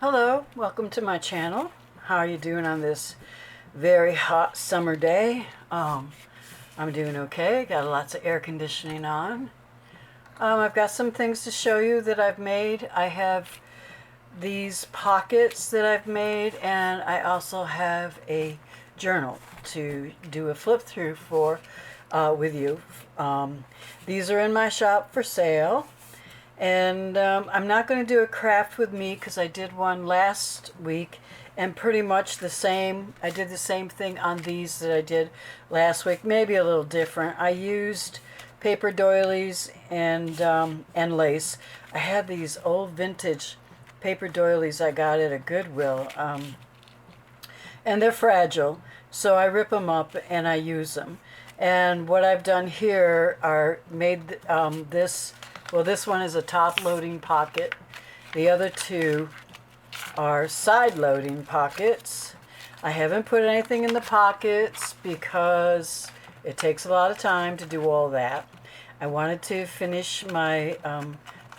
Hello, welcome to my channel. How are you doing on this very hot summer day? I'm doing okay. Got lots of air conditioning on. I've got some things to show you that I've made. I have these pockets that I've made, and I also have a journal to do a flip through for with you. These are in my shop for sale. And I'm not going to do a craft with me because I did one last week and pretty much the same. I did the same thing on these that I did last week, maybe a little different. I used paper doilies and lace. I had these old vintage paper doilies I got at a Goodwill, and they're fragile, so I rip them up and I use them. And what I've done here are made this. Well, this one is a top-loading pocket. The other two are side-loading pockets. I haven't put anything in the pockets because it takes a lot of time to do all that. I wanted to finish my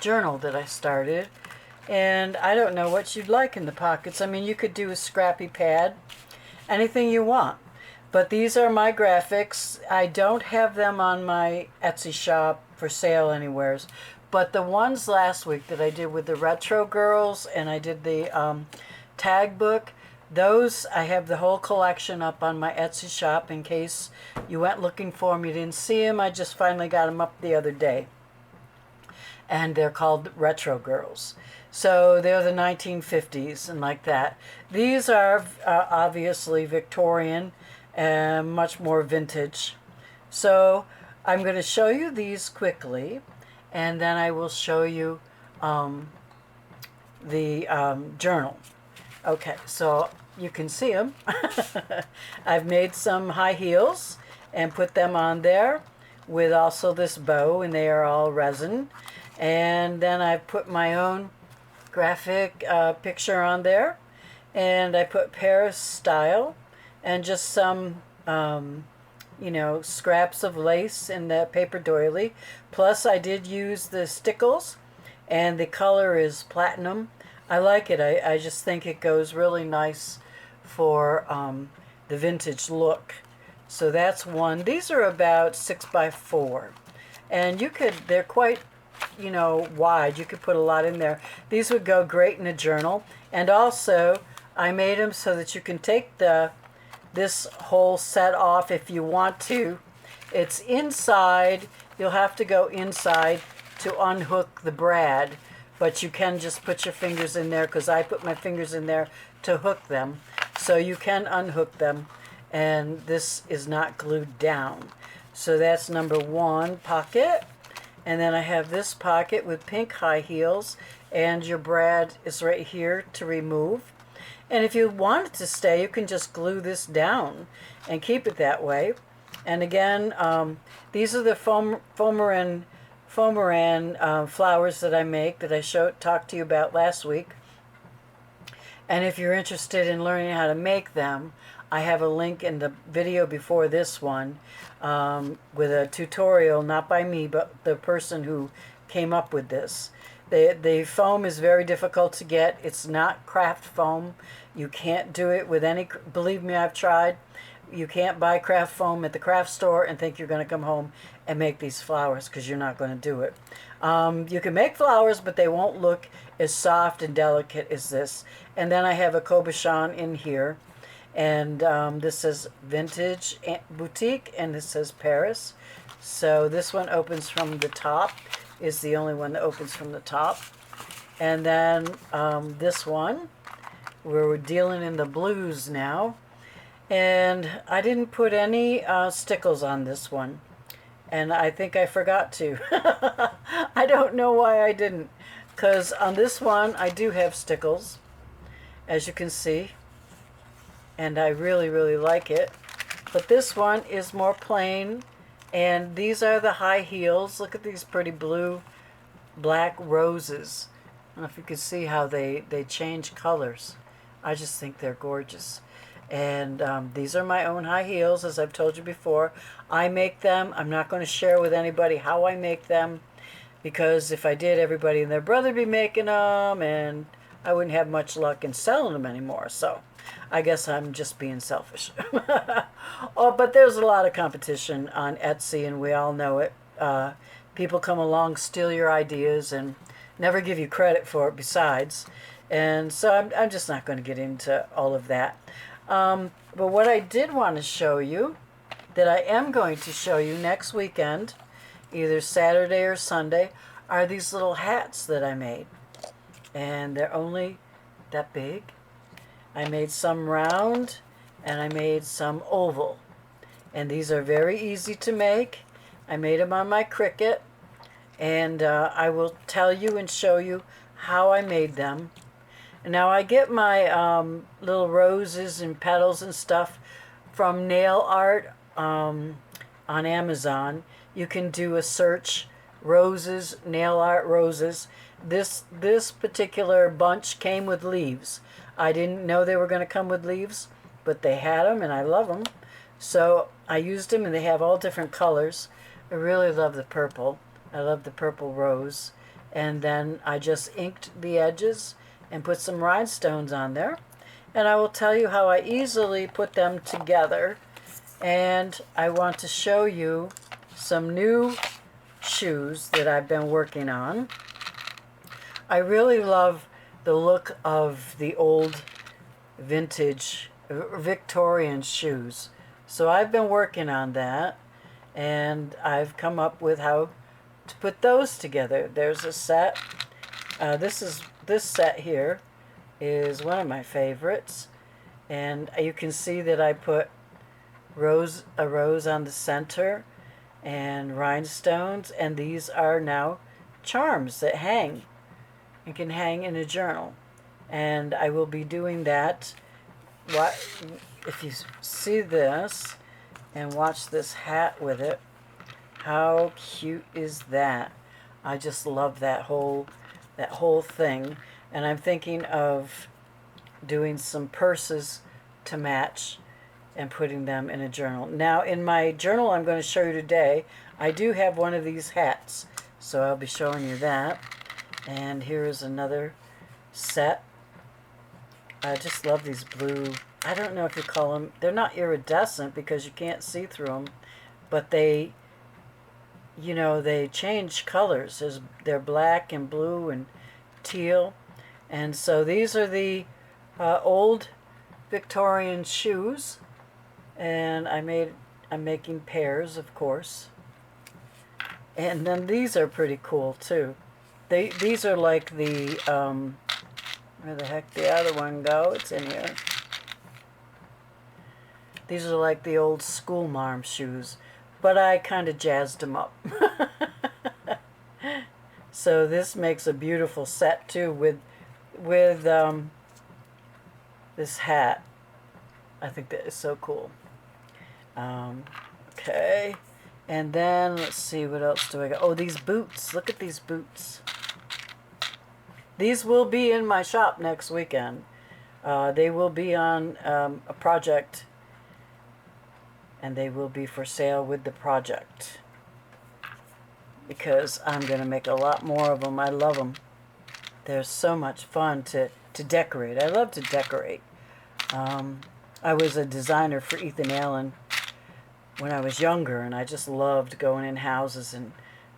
journal that I started, and I don't know what you'd like in the pockets. I mean, you could do a scrappy pad, anything you want. But these are my graphics. I don't have them on my Etsy shop for sale anywheres. But the ones last week that I did with the Retro Girls and I did the tag book, those I have the whole collection up on my Etsy shop in case you went looking for them. You didn't see them. I just finally got them up the other day. And they're called Retro Girls. So they're the 1950s and like that. These are obviously Victorian and much more vintage. So I'm going to show you these quickly, and then I will show you the journal. Okay, so you can see them. I've made some high heels and put them on there with also this bow, and they are all resin. And then I put my own graphic picture on there, and I put Paris style and just some scraps of lace in the paper doily. Plus I did use the stickles, and the color is platinum. I like it. I just think it goes really nice for the vintage look. So that's one. These are about 6x4, and they're quite wide. You could put a lot in there. These would go great in a journal. And also I made them so that you can take this whole set off if you want to. It's inside. You'll have to go inside to unhook the brad, but you can just put your fingers in there because I put my fingers in there to hook them. So you can unhook them, and this is not glued down. So that's number one pocket. And then I have this pocket with pink high heels, and your brad is right here to remove. And if you want it to stay, you can just glue this down and keep it that way. And again, these are the foameran flowers that I make that I talked to you about last week. And if you're interested in learning how to make them, I have a link in the video before this one with a tutorial, not by me, but the person who came up with this. The foam is very difficult to get. It's not craft foam. You can't do it with any, believe me, I've tried. You can't buy craft foam at the craft store and think you're going to come home and make these flowers, because you're not going to do it. You can make flowers, but they won't look as soft and delicate as this. And then I have a cabochon in here. And this says Vintage Boutique, and this says Paris. So this one opens from the top, is the only one that opens from the top. And then this one, where we're dealing in the blues now. And I didn't put any stickles on this one. And I think I forgot to. I don't know why I didn't. Because on this one, I do have stickles, as you can see. And I really, really like it. But this one is more plain. And these are the high heels. Look at these pretty blue, black roses. I don't know if you can see how they change colors. I just think they're gorgeous. And these are my own high heels, as I've told you before. I make them. I'm not going to share with anybody how I make them, because if I did, everybody and their brother would be making them, and I wouldn't have much luck in selling them anymore. So I guess I'm just being selfish. Oh, but there's a lot of competition on Etsy, and we all know it. People come along, steal your ideas, and never give you credit for it besides. And so I'm just not going to get into all of that. But what I did want to show you, that I am going to show you next weekend, either Saturday or Sunday, are these little hats that I made. And they're only that big. I made some round and I made some oval. And these are very easy to make. I made them on my Cricut. And I will tell you and show you how I made them. And now I get my little roses and petals and stuff from Nail Art on Amazon. You can do a search, roses, nail art roses. This particular bunch came with leaves. I didn't know they were going to come with leaves, but they had them and I love them. So I used them, and they have all different colors. I really love the purple. I love the purple rose. And then I just inked the edges and put some rhinestones on there. And I will tell you how I easily put them together. And I want to show you some new shoes that I've been working on. I really love the look of the old vintage Victorian shoes. So I've been working on that, and I've come up with how to put those together. There's a set. This set here is one of my favorites, and you can see that I put a rose on the center and rhinestones, and these are now charms that hang. You can hang in a journal, and I will be doing that. If you see this and watch this hat with it, how cute is that? I just love that whole thing, and I'm thinking of doing some purses to match and putting them in a journal. Now, in my journal I'm going to show you today, I do have one of these hats, so I'll be showing you that. And here is another set. I just love these blue, I don't know if you call them, they're not iridescent because you can't see through them, but they, you know, they change colors. They're black and blue and teal. And so these are the old Victorian shoes, and I'm making pairs, of course. And then these are pretty cool too. These are like the where the heck the other one go? It's in here. These are like the old school marm shoes, but I kind of jazzed them up. So this makes a beautiful set too with this hat. I think that is so cool. Okay, and then let's see, what else do I got? Oh, these boots. Look at these boots. These will be in my shop next weekend. They will be on a project, and they will be for sale with the project, because I'm going to make a lot more of them. I love them. They're so much fun to decorate. I love to decorate. I was a designer for Ethan Allen when I was younger, and I just loved going in houses and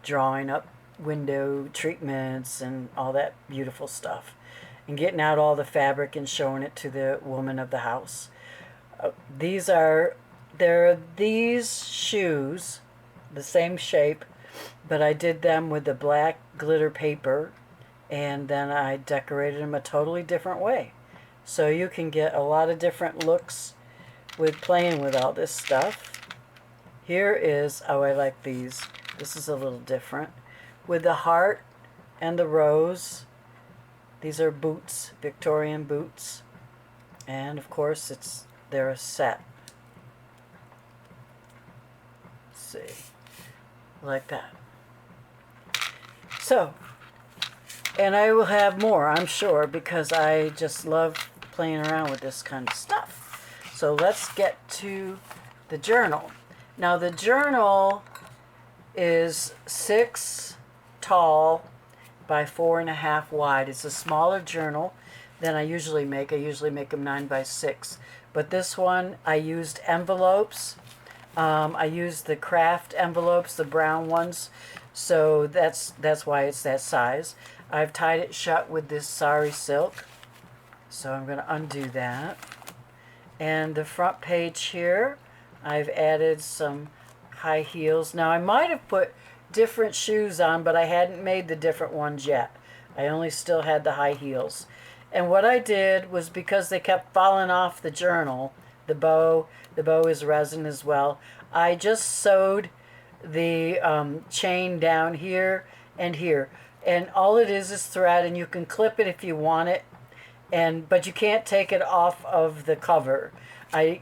drawing up window treatments and all that beautiful stuff, and getting out all the fabric and showing it to the woman of the house. They're these shoes, the same shape, but I did them with the black glitter paper, and then I decorated them a totally different way. So you can get a lot of different looks with playing with all this stuff. Here is, oh, I like these. This is a little different. With the heart and the rose. These are boots, Victorian boots. And of course they're a set. Let's see. Like that. So, and I will have more, I'm sure, because I just love playing around with this kind of stuff. So let's get to the journal. Now the journal is 6 tall by 4.5 wide. It's a smaller journal, than I usually make. I usually make them 9 by 6. But this one, I used envelopes. I used the craft envelopes, the brown ones. So that's why it's that size. I've tied it shut with this sari silk. So I'm going to undo that. And the front page here, I've added some high heels. Now I might have put different shoes on, but I hadn't made the different ones yet. I only still had the high heels. And what I did was, because they kept falling off the journal, the bow is resin as well, I just sewed the chain down here and here. And all it is thread, and you can clip it if you want it. But you can't take it off of the cover.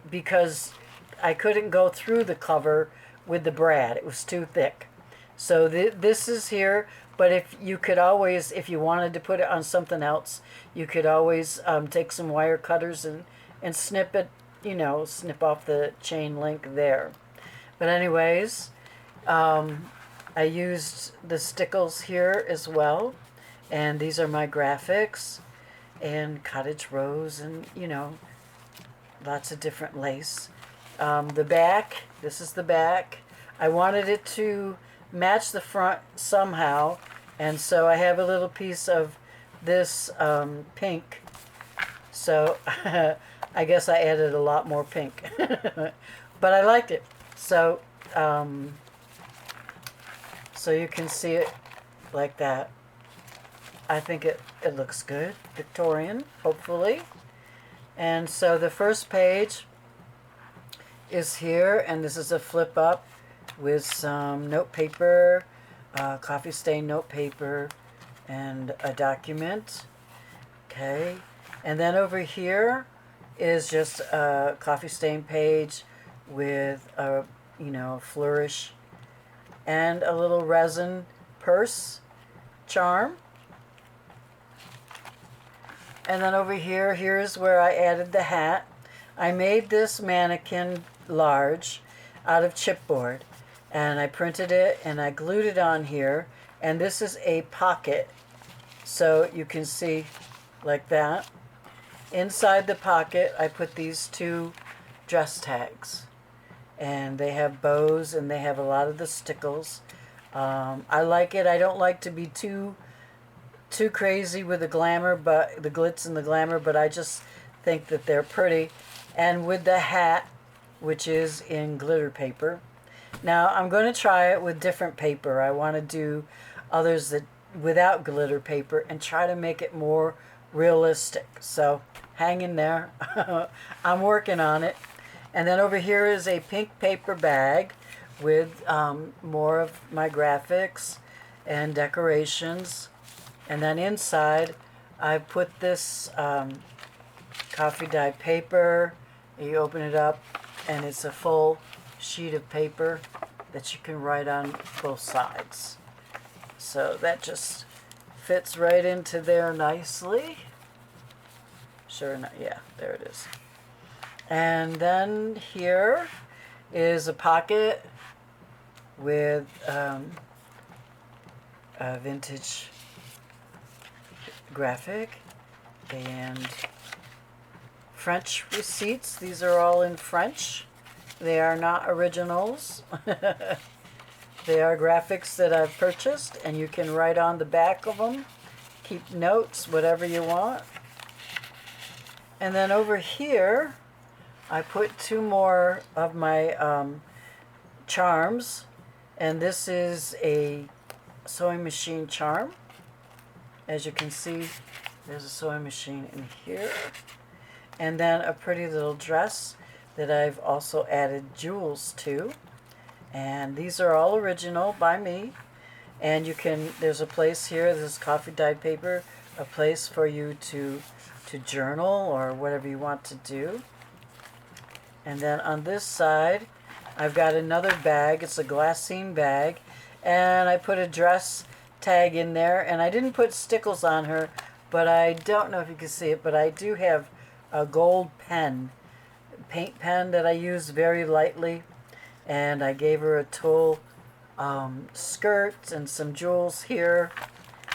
Because I couldn't go through the cover with the brad. It was too thick. So this is here, but if you wanted to put it on something else, you could always take some wire cutters and snip it, snip off the chain link there. But anyways, I used the stickles here as well, and these are my graphics, and cottage rose, and lots of different lace. The back, this is the back. I wanted it to match the front somehow, and so I have a little piece of this pink. So I guess I added a lot more pink, but I liked it. So so you can see it like that. I think it looks good, Victorian, hopefully. And so the first page is here, and this is a flip up with some note paper, coffee stain note paper, and a document. Okay, and then over here is just a coffee stain page with a flourish and a little resin purse charm. And then over here, here's where I added the hat. I made this mannequin large out of chipboard, and I printed it and I glued it on here, and this is a pocket, so you can see like that. Inside the pocket I put these 2 dress tags, and they have bows and they have a lot of the stickles. I like it. I don't like to be too crazy with the glamour, but the glitz and the glamour, but I just think that they're pretty. And with the hat, which is in glitter paper. Now I'm going to try it with different paper. I want to do others that without glitter paper and try to make it more realistic. So hang in there. I'm working on it. And then over here is a pink paper bag with more of my graphics and decorations. And then inside I put this coffee dye paper. You open it up and it's a full sheet of paper that you can write on both sides. So that just fits right into there nicely. Sure enough, yeah, there it is. And then here is a pocket with a vintage graphic and French receipts. These are all in French. They are not originals. They are graphics that I've purchased, and you can write on the back of them, keep notes, whatever you want. And then over here I put 2 more of my charms, and this is a sewing machine charm. As you can see, there's a sewing machine in here. And then a pretty little dress that I've also added jewels to. And these are all original by me. And you can, there's a place here, this is coffee dyed paper, a place for you to journal or whatever you want to do. And then on this side, I've got another bag. It's a glassine bag. And I put a dress tag in there. And I didn't put stickles on her, but I don't know if you can see it, but I do have a gold pen, paint pen that I use very lightly. And I gave her a tulle skirt and some jewels here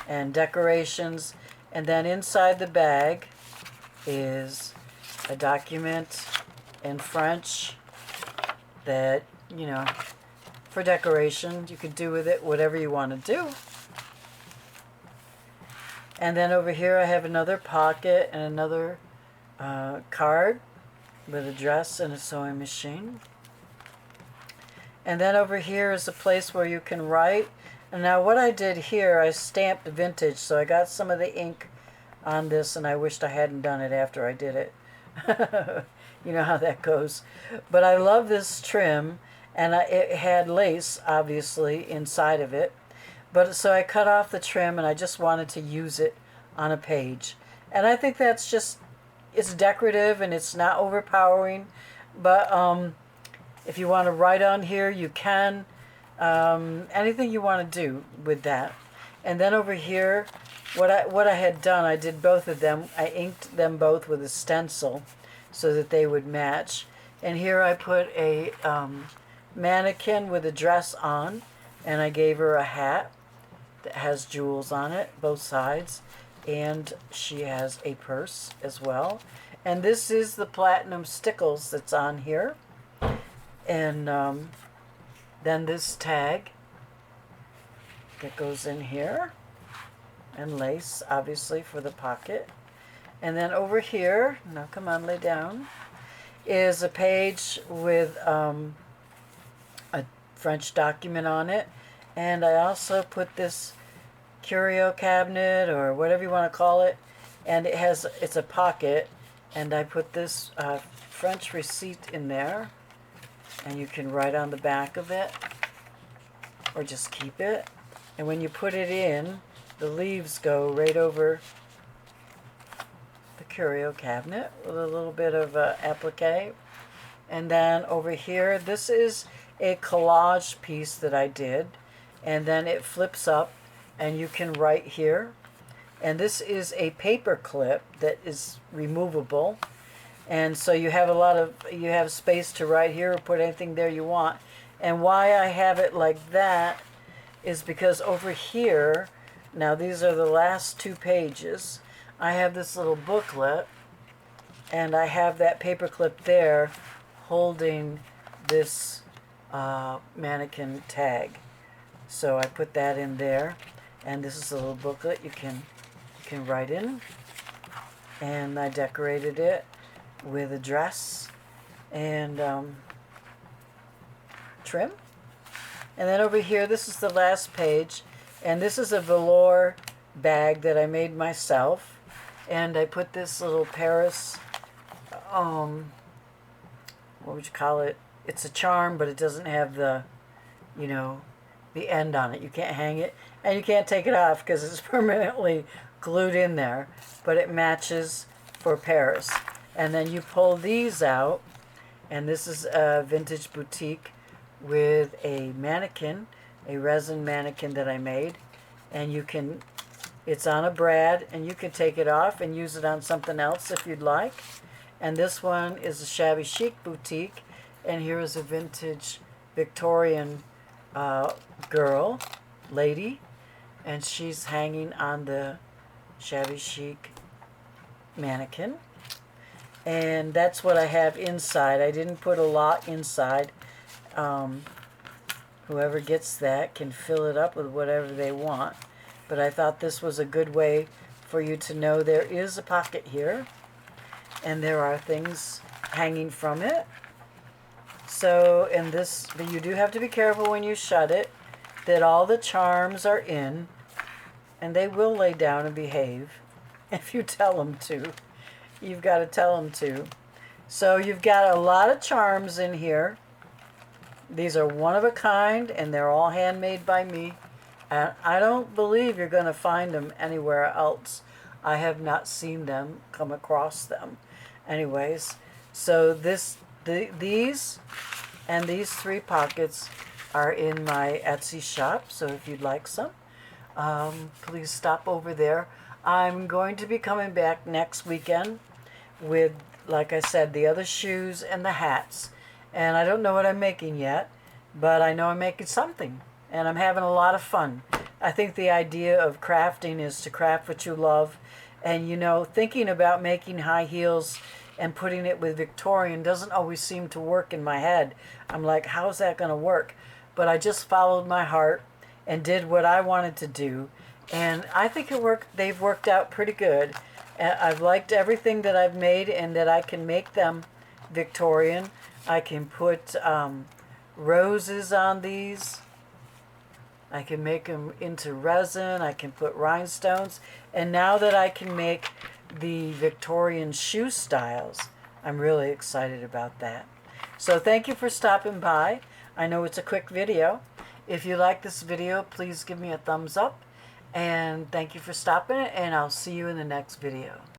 and decorations. And then inside the bag, is a document in French that, you know, for decoration. You could do with it whatever you want to do. And then over here I have another pocket and another card with a dress and a sewing machine. And then over here is a place where you can write. And now what I did here, I stamped vintage, so I got some of the ink on this, and I wished I hadn't done it after I did it. You know how that goes. But I love this trim, and it had lace, obviously, inside of it. But so I cut off the trim, and I just wanted to use it on a page. And I think that's just, it's decorative, and it's not overpowering. But if you want to write on here, you can. Anything you want to do with that. And then over here, what I had done, I did both of them. I inked them both with a stencil so that they would match. And here I put a mannequin with a dress on, and I gave her a hat that has jewels on it, both sides, and she has a purse as well. And this is the platinum stickles that's on here. And then this tag that goes in here, and lace, obviously, for the pocket. And then over here, now come on, lay down, is a page with a French document on it. And I also put this curio cabinet, or whatever you want to call it, and it's a pocket, and I put this French receipt in there, and you can write on the back of it, or just keep it. And when you put it in, the leaves go right over the curio cabinet with a little bit of applique. And then over here, this is a collage piece that I did, and then it flips up and you can write here. And this is a paper clip that is removable, and so you have space to write here or put anything there you want. And why I have it like that is because over here, now these are the last 2 pages, I have this little booklet, and I have that paper clip there holding this mannequin tag. So I put that in there, and this is a little booklet you can write in. And I decorated it with a dress and trim. And then over here, this is the last page, and this is a velour bag that I made myself, and I put this little Paris, what would you call it? It's a charm, but it doesn't have the, you know, the end on it. You can't hang it, and you can't take it off because it's permanently glued in there, but it matches for Paris. And then you pull these out, and this is a vintage boutique with a mannequin, a resin mannequin that I made, and it's on a brad, and you can take it off and use it on something else if you'd like. And this one is a shabby chic boutique, and here is a vintage Victorian lady, and she's hanging on the shabby chic mannequin. And that's what I have inside. I didn't put a lot inside. Whoever gets that can fill it up with whatever they want. But I thought this was a good way for you to know there is a pocket here, and there are things hanging from it. So in this, but you do have to be careful when you shut it that all the charms are in, and they will lay down and behave if you tell them to. You've got to tell them to. So you've got a lot of charms in here. These are one of a kind, and they're all handmade by me. And I don't believe you're going to find them anywhere else. I have not seen them, come across them. Anyways, so these and these 3 pockets are in my Etsy shop. So if you'd like some, please stop over there. I'm going to be coming back next weekend with, like I said, the other shoes and the hats. And I don't know what I'm making yet, but I know I'm making something. And I'm having a lot of fun. I think the idea of crafting is to craft what you love And you know, thinking about making high heels and putting it with Victorian doesn't always seem to work in my head. I'm like, how's that going to work? But I just followed my heart and did what I wanted to do. And I think it worked. They've worked out pretty good. I've liked everything that I've made, and that I can make them Victorian. I can put roses on these. I can make them into resin. I can put rhinestones. And now that I can make the Victorian shoe styles, I'm really excited about that. So thank you for stopping by. I know it's a quick video. If you like this video, please give me a thumbs up. And thank you for stopping, and I'll see you in the next video.